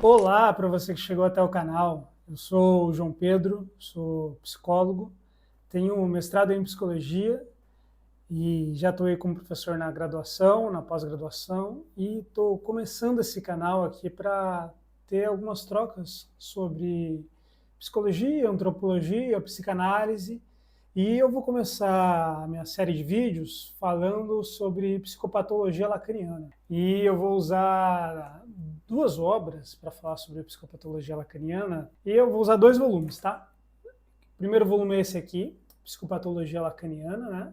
Olá para você que chegou até o canal. Eu sou o João Pedro, sou psicólogo, tenho um mestrado em psicologia e já estou aí como professor na graduação, na pós-graduação e estou começando esse canal aqui para ter algumas trocas sobre psicologia, antropologia, psicanálise. E eu vou começar a minha série de vídeos falando sobre psicopatologia lacaniana. E eu vou usar duas obras para falar sobre psicopatologia lacaniana. E eu vou usar dois volumes, tá? O primeiro volume é esse aqui, Psicopatologia Lacaniana, né?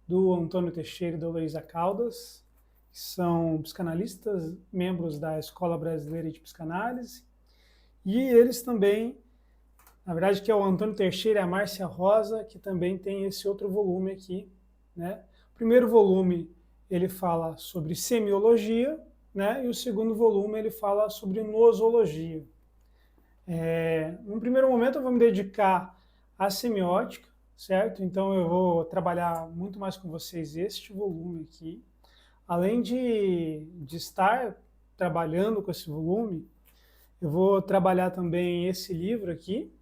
Do Antônio Teixeira e da Heloísa Caldas, que são psicanalistas, membros da Escola Brasileira de Psicanálise. E eles também, na verdade, que é o Antônio Teixeira e a Márcia Rosa, que também tem esse outro volume aqui, né? O primeiro volume ele fala sobre semiologia, né? E o segundo volume ele fala sobre nosologia. No primeiro momento eu vou me dedicar à semiótica, certo? Então eu vou trabalhar muito mais com vocês este volume aqui. Além de estar trabalhando com esse volume, eu vou trabalhar também esse livro aqui,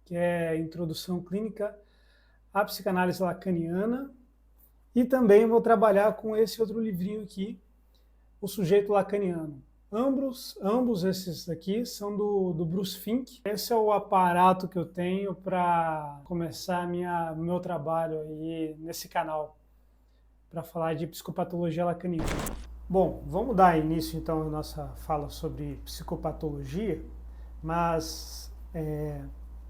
que é Introdução Clínica à Psicanálise Lacaniana, e também vou trabalhar com esse outro livrinho aqui, O Sujeito Lacaniano. Ambos esses aqui são do Bruce Fink. Esse é o aparato que eu tenho para começar meu trabalho aí nesse canal, para falar de psicopatologia lacaniana. Bom, vamos dar início então à nossa fala sobre psicopatologia, mas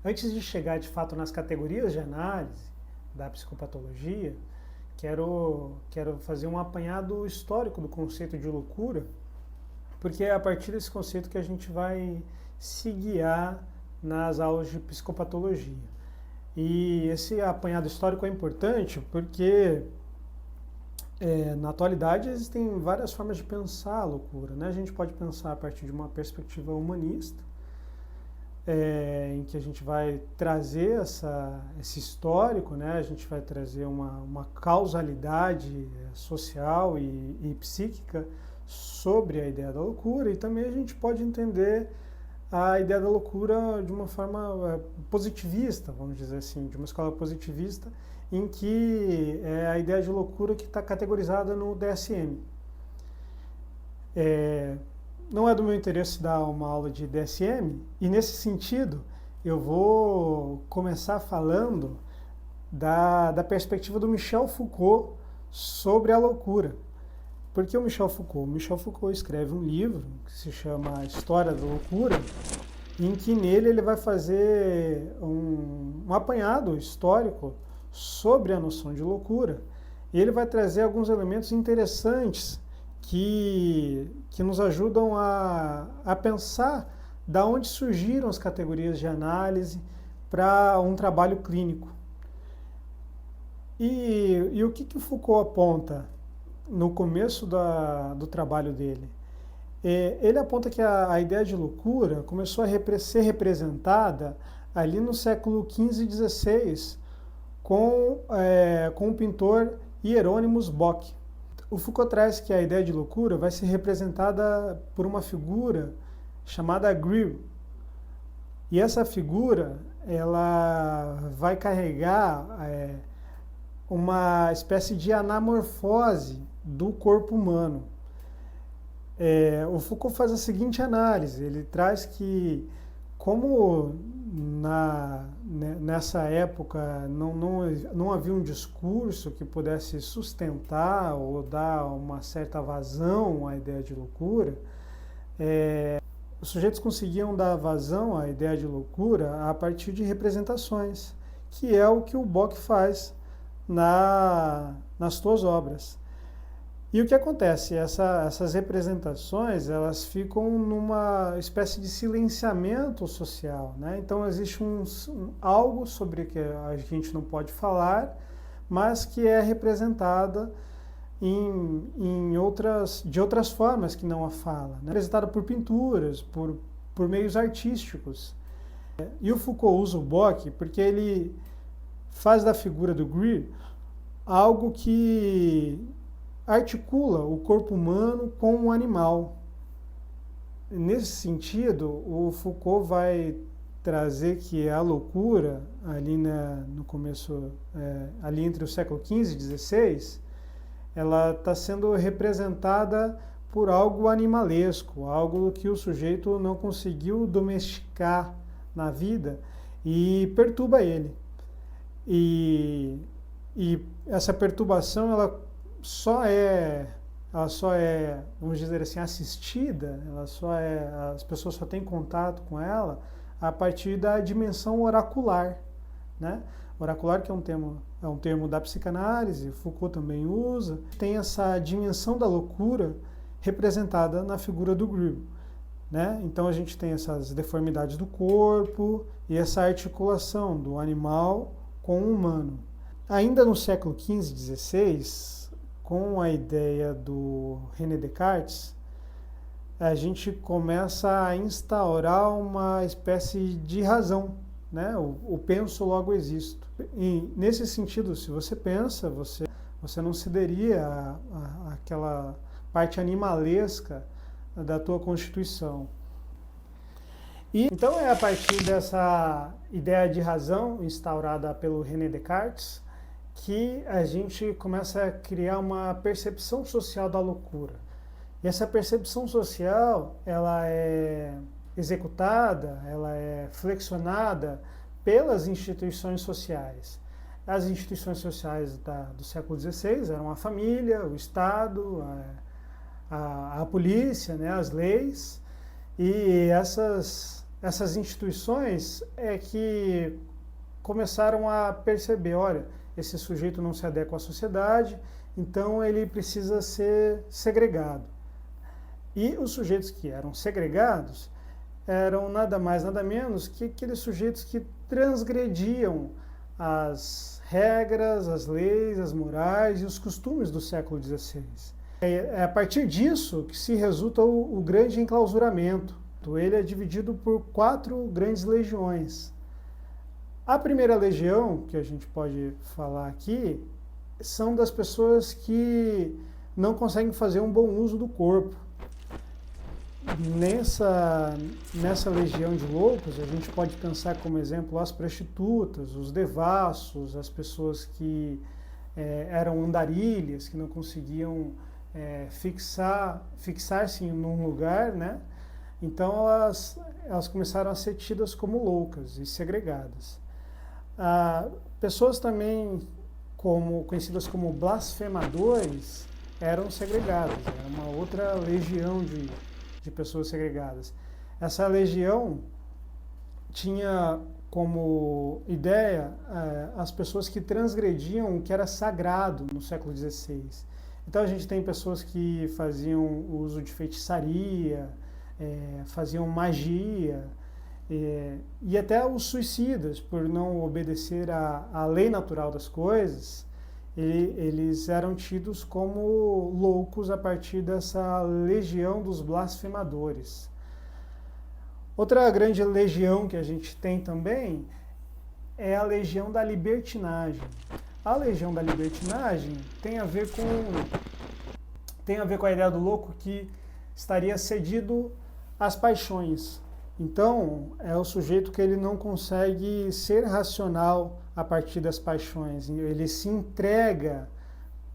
antes de chegar de fato nas categorias de análise da psicopatologia, quero fazer um apanhado histórico do conceito de loucura, porque é a partir desse conceito que a gente vai se guiar nas aulas de psicopatologia. E esse apanhado histórico é importante porque na atualidade existem várias formas de pensar a loucura, né? A gente pode pensar a partir de uma perspectiva humanista, em que a gente vai trazer esse histórico, né? A gente vai trazer uma causalidade social e psíquica sobre a ideia da loucura, e também a gente pode entender a ideia da loucura de uma forma positivista, vamos dizer assim, de uma escola positivista, em que é a ideia de loucura que está categorizada no DSM. Não é do meu interesse dar uma aula de DSM, e nesse sentido eu vou começar falando da perspectiva do Michel Foucault sobre a loucura. Por que o Michel Foucault? O Michel Foucault escreve um livro que se chama História da Loucura, em que nele ele vai fazer um apanhado histórico sobre a noção de loucura, e ele vai trazer alguns elementos interessantes que nos ajudam a pensar da onde surgiram as categorias de análise para um trabalho clínico. E o que o Foucault aponta no começo do trabalho dele? Ele aponta que a ideia de loucura começou a ser representada ali no século XV e XVI com o pintor Hieronymus Bock. O Foucault traz que a ideia de loucura vai ser representada por uma figura chamada Greer. E essa figura ela vai carregar uma espécie de anamorfose do corpo humano. O Foucault faz a seguinte análise, ele traz que, como nessa época não havia um discurso que pudesse sustentar ou dar uma certa vazão à ideia de loucura, os sujeitos conseguiam dar vazão à ideia de loucura a partir de representações, que é o que o Bock faz nas suas obras. E o que acontece? Essas representações elas ficam numa espécie de silenciamento social, né? Então existe algo sobre que a gente não pode falar, mas que é representada de outras formas que não a fala, né? Representada por pinturas, por meios artísticos. E o Foucault usa o Bock porque ele faz da figura do Greer algo que articula o corpo humano com um animal. nesse sentido, o Foucault vai trazer que a loucura, ali no começo, ali entre o século XV e XVI, ela está sendo representada por algo animalesco, algo que o sujeito não conseguiu domesticar na vida e perturba ele. E essa perturbação ela só é, vamos dizer assim, assistida, as pessoas só têm contato com ela a partir da dimensão oracular, né? Oracular, que é um termo da psicanálise, Foucault também usa, tem essa dimensão da loucura representada na figura do Grille, né? Então a gente tem essas deformidades do corpo e essa articulação do animal com o humano. Ainda no século XV e XVI, com a ideia do René Descartes, a gente começa a instaurar uma espécie de razão, né? O penso, logo existo. E nesse sentido, se você pensa, você não cederia àquela parte animalesca da tua constituição. E então é a partir dessa ideia de razão instaurada pelo René Descartes que a gente começa a criar uma percepção social da loucura. E essa percepção social, ela é executada, ela é flexionada pelas instituições sociais. As instituições sociais do século XVI eram a família, o Estado, a polícia, né, as leis, e essas instituições é que começaram a perceber, olha, esse sujeito não se adequa à sociedade, então ele precisa ser segregado. E os sujeitos que eram segregados eram nada mais, nada menos que aqueles sujeitos que transgrediam as regras, as leis, as morais e os costumes do século XVI. É a partir disso que se resulta o grande enclausuramento. Ele é dividido por 4 grandes legiões. A primeira legião, que a gente pode falar aqui, são das pessoas que não conseguem fazer um bom uso do corpo. Nessa legião de loucos, a gente pode pensar como exemplo as prostitutas, os devassos, as pessoas que eram andarilhas, que não conseguiam fixar-se num lugar, né? Então elas começaram a ser tidas como loucas e segregadas. Pessoas também conhecidas como blasfemadores eram segregadas, era uma outra legião de pessoas segregadas. Essa legião tinha como ideia as pessoas que transgrediam o que era sagrado no século XVI. Então a gente tem pessoas que faziam uso de feitiçaria, faziam magia, e até os suicidas, por não obedecer à lei natural das coisas, eles eram tidos como loucos a partir dessa legião dos blasfemadores. Outra grande legião que a gente tem também é a legião da libertinagem. A legião da libertinagem tem a ver com a ideia do louco que estaria cedido às paixões. Então, é o sujeito que ele não consegue ser racional a partir das paixões. Ele se entrega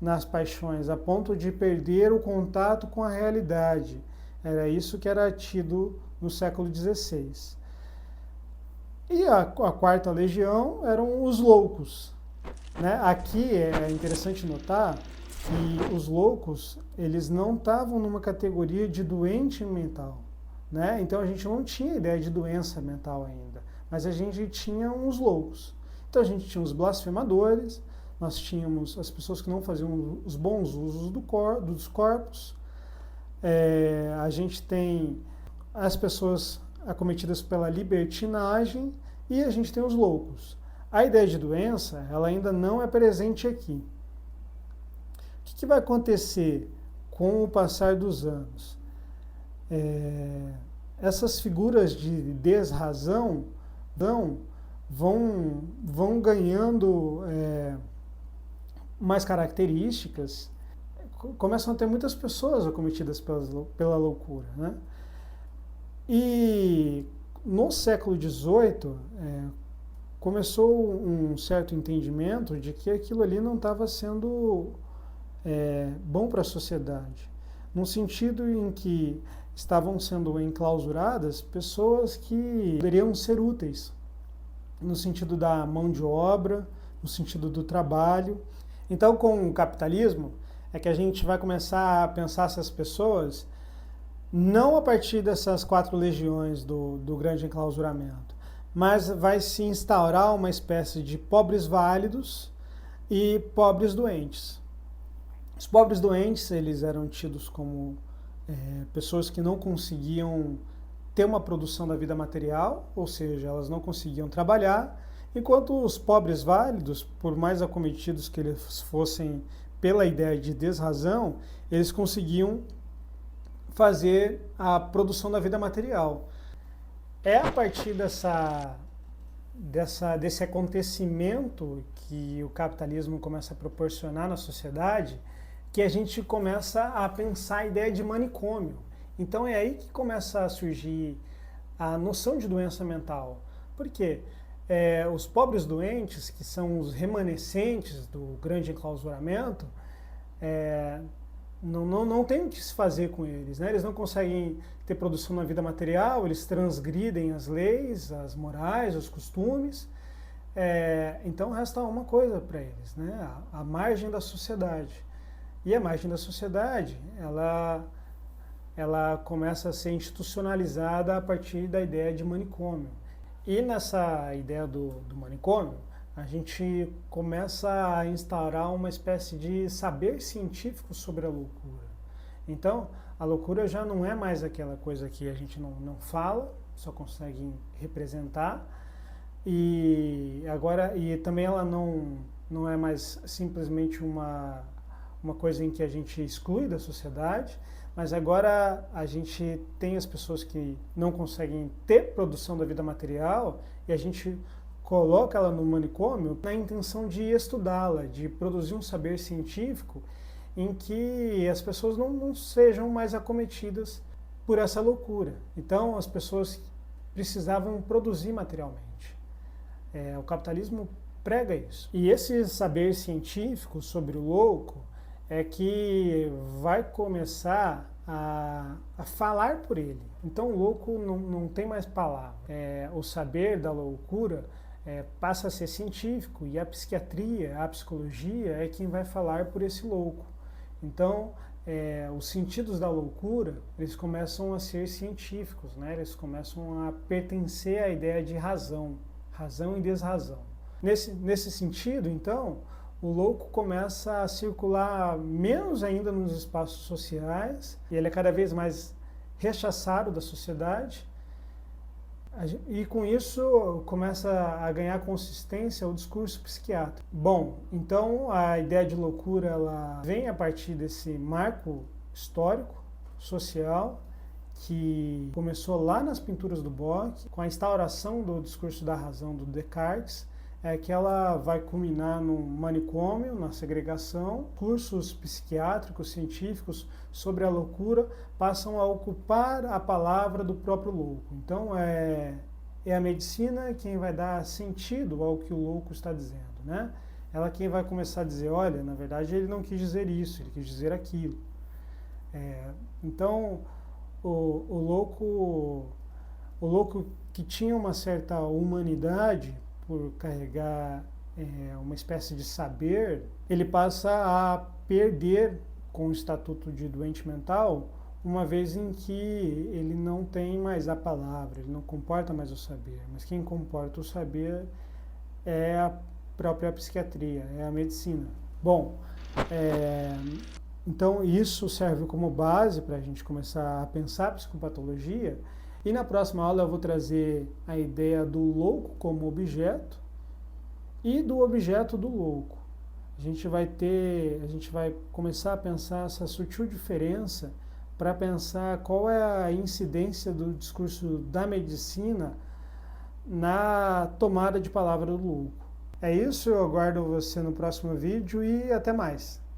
nas paixões a ponto de perder o contato com a realidade. Era isso que era tido no século XVI. E a quarta legião eram os loucos, né? Aqui é interessante notar que os loucos, eles não estavam numa categoria de doente mental, né? Então a gente não tinha ideia de doença mental ainda, mas a gente tinha uns loucos. Então a gente tinha os blasfemadores, nós tínhamos as pessoas que não faziam os bons usos dos corpos, a gente tem as pessoas acometidas pela libertinagem e a gente tem os loucos. A ideia de doença, ela ainda não é presente aqui. O que vai acontecer com o passar dos anos? Essas figuras de desrazão vão ganhando mais características, começam a ter muitas pessoas acometidas pela loucura, né? E no século XVIII, começou um certo entendimento de que aquilo ali não estava sendo bom para a sociedade, no sentido em que estavam sendo enclausuradas pessoas que poderiam ser úteis, no sentido da mão de obra, no sentido do trabalho. Então, com o capitalismo, é que a gente vai começar a pensar essas pessoas não a partir dessas 4 legiões do grande enclausuramento, mas vai se instaurar uma espécie de pobres válidos e pobres doentes. Os pobres doentes, eles eram tidos como pessoas que não conseguiam ter uma produção da vida material, ou seja, elas não conseguiam trabalhar, enquanto os pobres válidos, por mais acometidos que eles fossem pela ideia de desrazão, eles conseguiam fazer a produção da vida material. É a partir desse acontecimento que o capitalismo começa a proporcionar na sociedade que a gente começa a pensar a ideia de manicômio. Então é aí que começa a surgir a noção de doença mental. Por quê? Os pobres doentes, que são os remanescentes do grande enclausuramento, não tem o que se fazer com eles, né? Eles não conseguem ter produção na vida material, eles transgridem as leis, as morais, os costumes. Então resta uma coisa para eles, né? A margem da sociedade. E a margem da sociedade, ela começa a ser institucionalizada a partir da ideia de manicômio. E nessa ideia do manicômio, a gente começa a instaurar uma espécie de saber científico sobre a loucura. Então, a loucura já não é mais aquela coisa que a gente não fala, só consegue representar, e também ela não é mais simplesmente uma coisa em que a gente exclui da sociedade, mas agora a gente tem as pessoas que não conseguem ter produção da vida material e a gente coloca ela no manicômio na intenção de estudá-la, de produzir um saber científico em que as pessoas não sejam mais acometidas por essa loucura. Então as pessoas precisavam produzir materialmente. O capitalismo prega isso. E esse saber científico sobre o louco é que vai começar a falar por ele. Então o louco não tem mais palavra. O saber da loucura passa a ser científico e a psiquiatria, a psicologia é quem vai falar por esse louco. Então os sentidos da loucura eles começam a ser científicos, né? Eles começam a pertencer à ideia de razão e desrazão. Nesse sentido, então, o louco começa a circular menos ainda nos espaços sociais e ele é cada vez mais rechaçado da sociedade e com isso começa a ganhar consistência o discurso psiquiátrico. Bom, então a ideia de loucura ela vem a partir desse marco histórico, social, que começou lá nas pinturas do Bock, com a instauração do discurso da razão do Descartes, que ela vai culminar no manicômio, na segregação. Cursos psiquiátricos, científicos sobre a loucura passam a ocupar a palavra do próprio louco. Então é a medicina quem vai dar sentido ao que o louco está dizendo, né? Ela quem vai começar a dizer, olha, na verdade ele não quis dizer isso, ele quis dizer aquilo. Então o louco que tinha uma certa humanidade por carregar uma espécie de saber, ele passa a perder com o estatuto de doente mental, uma vez em que ele não tem mais a palavra, ele não comporta mais o saber, mas quem comporta o saber é a própria psiquiatria, é a medicina. Bom, então isso serve como base para a gente começar a pensar a psicopatologia. E na próxima aula eu vou trazer a ideia do louco como objeto e do objeto do louco. A gente vai começar a pensar essa sutil diferença para pensar qual é a incidência do discurso da medicina na tomada de palavra do louco. É isso, eu aguardo você no próximo vídeo e até mais.